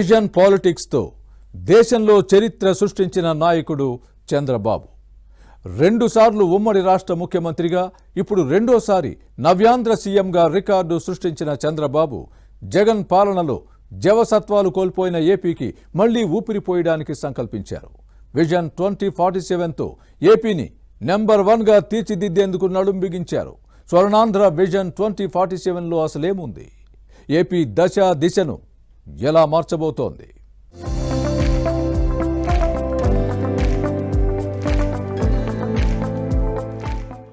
Vision politics తో దేశంలో చరిత్ర సృష్టించిన నాయకుడు చంద్రబాబు. 2 సార్లు ఉమ్మడి రాష్ట్ర ముఖ్యమంత్రిగా, ఇప్పుడు రెండోసారి నవ్యాంధ్ర సీఎంగా రికార్డు సృష్టించిన చంద్రబాబు జగన్ పాలనలో జవసత్వాలు కోల్పోయిన ఏపీకి మళ్లీ ఊపిరిపోయడానికి సంకల్పించారు. విజన్ 2047తో ఏపీని నెంబర్ 1గా తీర్చిదిద్దేందుకు నడుం బిగించారు. స్వర్ణాంధ్ర విజన్ 2047లో అసలేముంది? ఏపీ దశ దిశను ఎలా మార్చబోతోంది?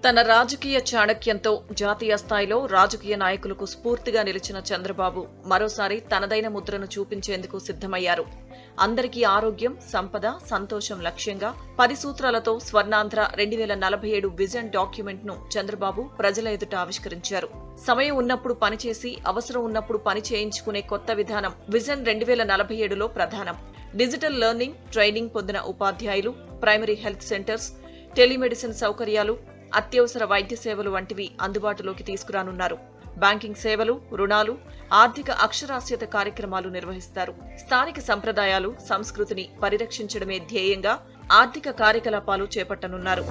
తన రాజకీయ చాణక్యంతో జాతీయ స్థాయిలో రాజకీయ నాయకులకు స్ఫూర్తిగా నిలిచిన చంద్రబాబు మరోసారి తనదైన ముద్రను చూపించేందుకు సిద్ధమయ్యారు. అందరికీ ఆరోగ్యం, సంపద, సంతోషం లక్ష్యంగా 10 సూత్రాలతో స్వర్ణాంధ్ర 2047 విజన్ డాక్యుమెంట్ ను చంద్రబాబు ప్రజల ఎదుట ఆవిష్కరించారు. సమయం ఉన్నప్పుడు పనిచేసి, అవసరం ఉన్నప్పుడు పని చేయించుకునే కొత్త విధానం విజన్ 2047లో ప్రధానం. డిజిటల్ లెర్నింగ్, ట్రైనింగ్ పొందిన ఉపాధ్యాయులు, ప్రైమరీ హెల్త్ సెంటర్స్, టెలిమెడిసిన్ సౌకర్యాలు, అత్యవసర వైద్య సేవలు వంటివి అందుబాటులోకి తీసుకురానున్నారు. బ్యాంకింగ్ సేవలు, రుణాలు, ఆర్థిక అక్షరాస్యత కార్యక్రమాలు నిర్వహిస్తారు. స్థానిక సంప్రదాయాలు, సంస్కృతిని పరిరక్షించడమే ధ్యేయంగా ఆర్థిక కార్యకలాపాలు చేపట్టనున్నారు.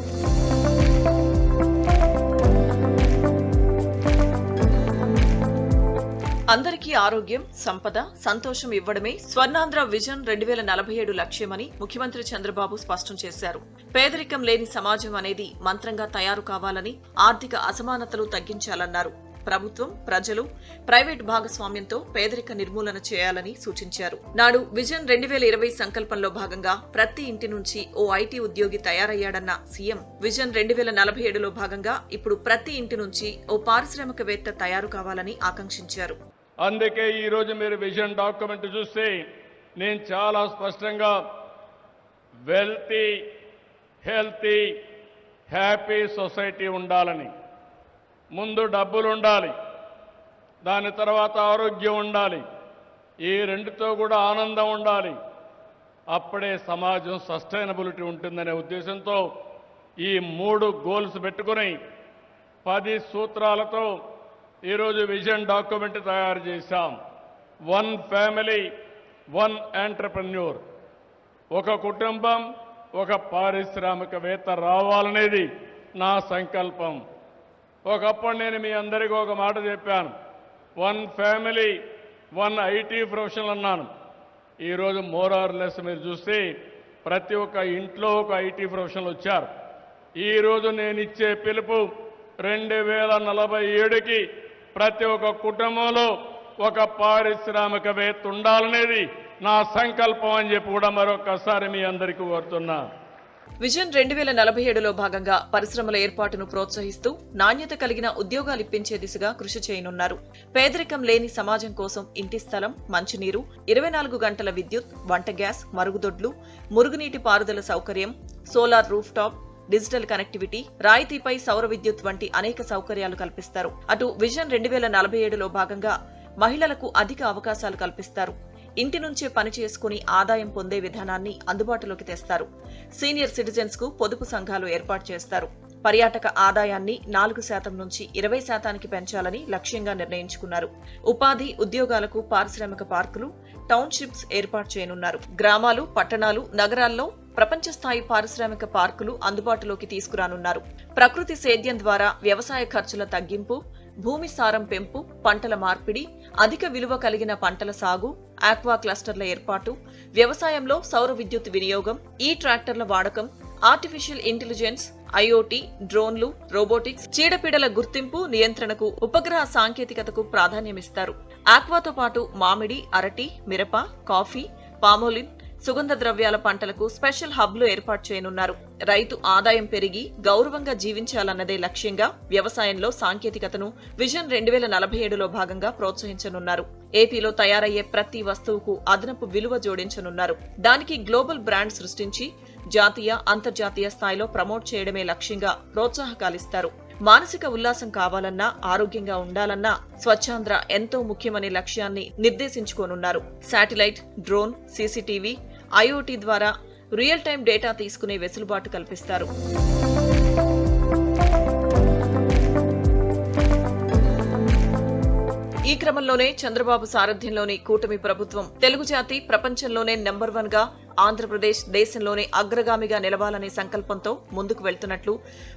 అందరికీ ఆరోగ్యం, సంపద, సంతోషం ఇవ్వడమే స్వర్ణాంధ్ర విజన్ 2047 లక్ష్యమని ముఖ్యమంత్రి చంద్రబాబు స్పష్టం చేశారు. పేదరికం లేని సమాజం అనేది మంత్రంగా తయారు కావాలని, ఆర్థిక అసమానతలు తగ్గించాలన్నారు. ప్రభుత్వం, ప్రజలు, ప్రైవేట్ భాగస్వామ్యంతో పేదరిక నిర్మూలన చేయాలని సూచించారు. నాడు విజన్ 2020 సంకల్పంలో భాగంగా ప్రతి ఇంటి నుంచి ఓ ఐటీ ఉద్యోగి తయారయ్యాడన్న సీఎం, విజన్ 2047లో భాగంగా ఇప్పుడు ప్రతి ఇంటి నుంచి ఓ పారిశ్రామికవేత్త తయారు కావాలని ఆకాంక్షించారు. అందుకే ఈ రోజు మీరు విజన్ డాక్యుమెంట్ చూస్తే నేను చాలా స్పష్టంగా వెల్తీ, హెల్తీ, హ్యాపీ సొసైటీ ఉండాలని, ముందు డబ్బులు ఉండాలి, దాని తర్వాత ఆరోగ్యం ఉండాలి, ఈ రెండుతో కూడా ఆనందం ఉండాలి, అప్పుడే సమాజం సస్టైనబిలిటీ ఉంటుందనే ఉద్దేశంతో ఈ 3 గోల్స్ పెట్టుకుని 10 సూత్రాలతో ఈరోజు విజన్ డాక్యుమెంట్ తయారు చేశాం. 1 ఫ్యామిలీ, 1 ఎంటర్‌ప్రెన్యూర్, ఒక కుటుంబం, ఒక పారిశ్రామికవేత్త రావాలనేది నా సంకల్పం. ఒకప్పుడు నేను మీ అందరికీ ఒక మాట చెప్పాను, 1 ఫ్యామిలీ, 1 ఐటీ ప్రొఫెషనల్ అన్నాను. ఈరోజు మోర్ ఆర్ లెస్ మీరు చూస్తే ప్రతి ఒక్క ఇంట్లో ఒక ఐటీ ప్రొఫెషనల్ వచ్చారు. ఈరోజు నేను ఇచ్చే పిలుపు 2047కి ప్రతి ఒక్క కుటుంబంలో ఒక పారిశ్రామికవేత్త ఉండాలనేది నా సంకల్పం అని చెప్పి కూడా మరొకసారి మీ అందరికీ కోరుతున్నా. విజన్ 2047లో భాగంగా పరిశ్రమల ఏర్పాటును ప్రోత్సహిస్తూ నాణ్యత కలిగిన ఉద్యోగాలు ఇప్పించే దిశగా కృషి చేయనున్నారు. పేదరికం లేని సమాజం కోసం ఇంటి స్థలం, మంచినీరు, 24 గంటల విద్యుత్, వంట గ్యాస్, మరుగుదొడ్లు, మురుగునీటి పారుదల సౌకర్యం, solar roof top, digital connectivity, రాయితీపై సౌర విద్యుత్ వంటి అనేక సౌకర్యాలు కల్పిస్తారు. అటు విజన్ 2047లో భాగంగా మహిళలకు అధిక అవకాశాలు కల్పిస్తారు. ఇంటి నుంచే పని చేసుకుని ఆదాయం పొందే విధానాన్ని అందుబాటులోకి తెస్తారు. సీనియర్ సిటిజన్స్ కు పొదుపు సంఘాలు ఏర్పాటు చేస్తారు. పర్యాటక ఆదాయాన్ని 4% నుంచి 20%కి పెంచాలని లక్ష్యంగా నిర్ణయించుకున్నారు. ఉపాధి, ఉద్యోగాలకు పారిశ్రామిక పార్కులు, టౌన్షిప్స్ ఏర్పాటు చేయనున్నారు. గ్రామాలు, పట్టణాలు, నగరాల్లో ప్రపంచ స్థాయి పారిశ్రామిక పార్కులు అందుబాటులోకి తీసుకురానున్నారు. ప్రకృతి సేద్యం ద్వారా వ్యవసాయ ఖర్చుల తగ్గింపు, భూమి సారం పెంపు, పంటల మార్పిడి, అధిక విలువ కలిగిన పంటల సాగు, ఆక్వా క్లస్టర్ల ఏర్పాటు, వ్యవసాయంలో సౌర విద్యుత్ వినియోగం, ఈ ట్రాక్టర్ల వాడకం, ఆర్టిఫిషియల్ ఇంటెలిజెన్స్, ఐఓటీ, డ్రోన్లు, రోబోటిక్స్, చీడపీడల గుర్తింపు, నియంత్రణకు ఉపగ్రహ సాంకేతికతకు ప్రాధాన్యమిస్తారు. ఆక్వాతో పాటు మామిడి, అరటి, మిరప, కాఫీ, పామోలిన్, సుగంధ ద్రవ్యాల పంటలకు స్పెషల్ హబ్లు ఏర్పాటు చేయనున్నారు. రైతు ఆదాయం పెరిగి గౌరవంగా జీవించాలన్నదే లక్ష్యంగా వ్యవసాయంలో సాంకేతికతను విజన్ 2047లో భాగంగా ప్రోత్సహించనున్నారు. ఏపీలో తయారయ్యే ప్రతి వస్తువుకు అదనపు విలువ జోడించనున్నారు. దానికి గ్లోబల్ బ్రాండ్ సృష్టించి జాతీయ, అంతర్జాతీయ స్థాయిలో ప్రమోట్ చేయడమే లక్ష్యంగా ప్రోత్సాహకాలిస్తారు. మానసిక ఉల్లాసం కావాలన్నా, ఆరోగ్యంగా ఉండాలన్నా స్వచ్ఛాంధ్ర ఎంతో ముఖ్యమనే లక్ష్యాన్ని నిర్దేశించుకోనున్నారు. శాటిలైట్, డ్రోన్, సీసీటీవీ, ఐఓటీ ద్వారా రియల్ టైం డేటా తీసుకునే వెసులుబాటు కల్పిస్తారు. ఈ క్రమంలోనే చంద్రబాబు సారథ్యంలోని కూటమి ప్రభుత్వం తెలుగు జాతి ప్రపంచంలోనే నెంబర్ 1 గా, ఆంధ్రప్రదేశ్ దేశంలోనే అగ్రగామిగా నిలవాలనే సంకల్పంతో ముందుకు వెళ్తున్నట్లు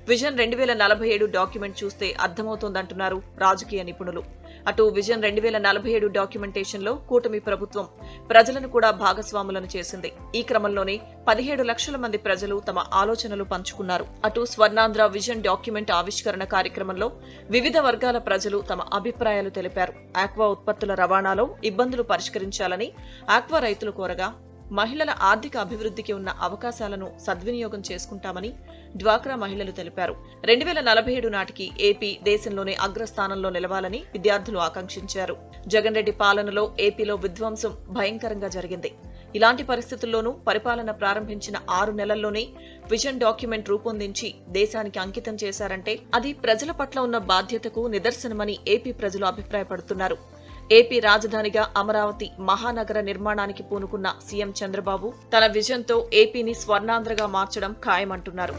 విజన్ 2047 డాక్యుమెంట్ చూస్తే అర్థమవుతోందంటున్నారు రాజకీయ నిపుణులు. అటు విజన్ 2047 డాక్యుమెంటేషన్ లో కూటమి ప్రభుత్వం ప్రజలను కూడా భాగస్వాములను చేసింది. ఈ క్రమంలోనే 17 లక్షల మంది ప్రజలు తమ ఆలోచనలు పంచుకున్నారు. అటు స్వర్ణాంధ్ర విజన్ డాక్యుమెంట్ ఆవిష్కరణ కార్యక్రమంలో వివిధ వర్గాల ప్రజలు తమ అభిప్రాయాలు తెలిపారు. ఆక్వా ఉత్పత్తుల రవాణాలో ఇబ్బందులు పరిష్కరించాలని ఆక్వా రైతులు కోరగా, మహిళల ఆర్థిక అభివృద్ధికి ఉన్న అవకాశాలను సద్వినియోగం చేసుకుంటామని డ్వాక్రా మహిళలు తెలిపారు. 2047 నాటికి ఏపీ దేశంలోనే అగ్రస్థానంలో నిలవాలని విద్యార్థులు ఆకాంక్షించారు. జగన్ రెడ్డి పాలనలో ఏపీలో విధ్వంసం భయంకరంగా జరిగింది. ఇలాంటి పరిస్థితుల్లోనూ పరిపాలన ప్రారంభించిన 6 నెలల్లోనే విజన్ డాక్యుమెంట్ రూపొందించి దేశానికి అంకితం చేశారంటే అది ప్రజల పట్ల ఉన్న బాధ్యతకు నిదర్శనమని ఏపీ ప్రజలు అభిప్రాయపడుతున్నారు. ఏపీ రాజధానిగా అమరావతి మహానగర నిర్మాణానికి పూనుకున్న సీఎం చంద్రబాబు తన విజన్తో ఏపీని స్వర్ణాంధ్రగా మార్చడం ఖాయమంటున్నారు.